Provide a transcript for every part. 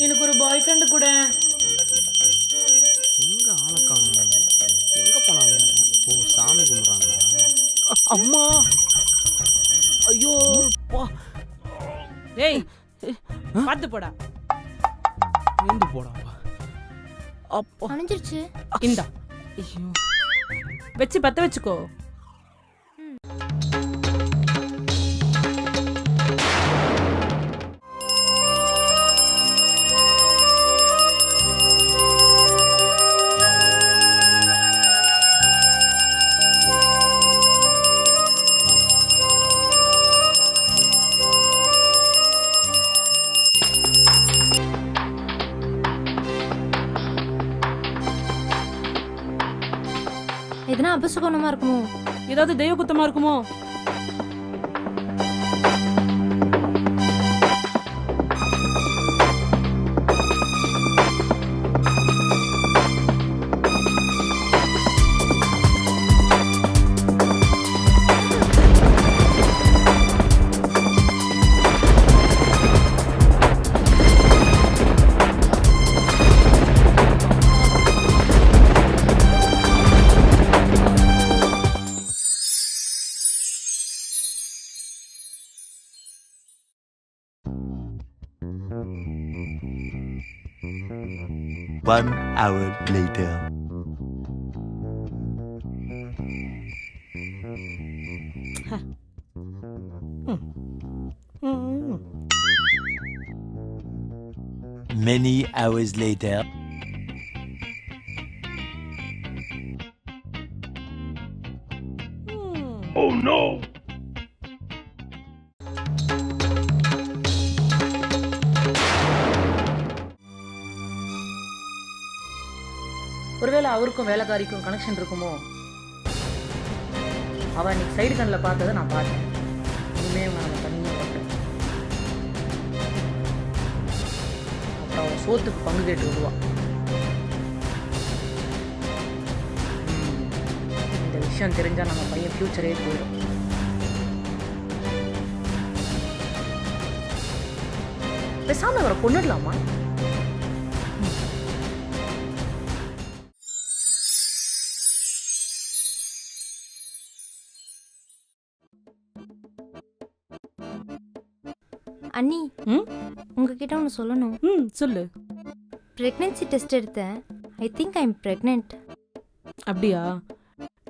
எனக்கு ஒரு boy friend கூட. எங்க ஆளை காணோம்? எங்க போனாங்க? ஓ, சாமி கும்பிட்றாங்களா? அம்மா! ஐயோ! பா! டேய் பாத்து போடா. ஏந்து போடா. அப்பா! அணைஞ்சிருச்சு. இந்தா ஐயோ! வச்சு பத்த வச்சுக்கோ. எதனா அபசகுணமா இருக்குமோ? ஏதாவது தெய்வ குத்தமா இருக்குமோ? One hour later. Many hours later. Oh no! ஒருவேளை அவருக்கும் வேலைக்காரிக்கும் கனெக்ஷன் இருக்குமோ? அவன் இன்னைக்கு சைடு கண்ணில் பார்த்ததை நான் பார்த்தேன். இனிமே அவன் நம்ம தனியாக பார்த்தேன். அப்புறம் அவன் சோத்துக்கு பங்கு கேட்டு விடுவான். இந்த விஷயம் தெரிஞ்சால் நம்ம பையன் ஃப்யூச்சரே போயிடும். பேசாமல் அவரை கொண்டுடலாமா? அண்ணி, ம் உங்ககிட்ட ஒன்று சொல்லணும். சொல்லு. ப்ரெக்னென்சி டெஸ்ட் எடுத்தேன். I think I am pregnant. அப்படியா?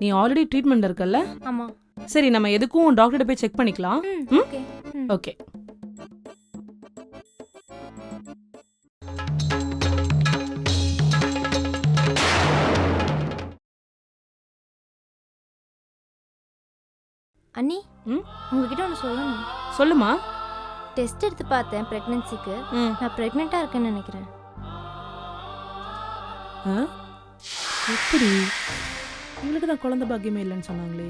நீ ஆல்ரெடி ட்ரீட்மெண்ட் இருக்கல்ல? ஆமாம். சரி, நம்ம எதுக்கும் டாக்டர்கிட்ட போய் செக் பண்ணிக்கலாம். ஓகே. ஓகே. அண்ணி, ம் உங்ககிட்ட ஒன்று சொல்லணும். சொல்லுமா. டெஸ்ட் எடுத்து பார்த்தேன் ப்ரெக்னென்சிக்கு. நான் ப்ரெக்னெண்ட்டாக இருக்கேன்னு நினைக்கிறேன். எப்படி? இவளுக்கு தான் குழந்தை பாக்கியமே இல்லைன்னு சொன்னாங்களே.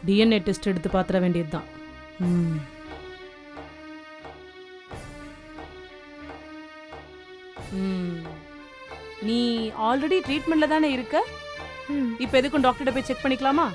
டிஎன்ஏ டெஸ்ட் எடுத்து பார்த்துட வேண்டியது தான். நீ ஆல்ரெடி ட்ரீட்மெண்ட்ல தானே இருக்க. இப்போ எதுக்கும் டாக்டர்கிட்ட போய் செக் பண்ணிக்கலாமா?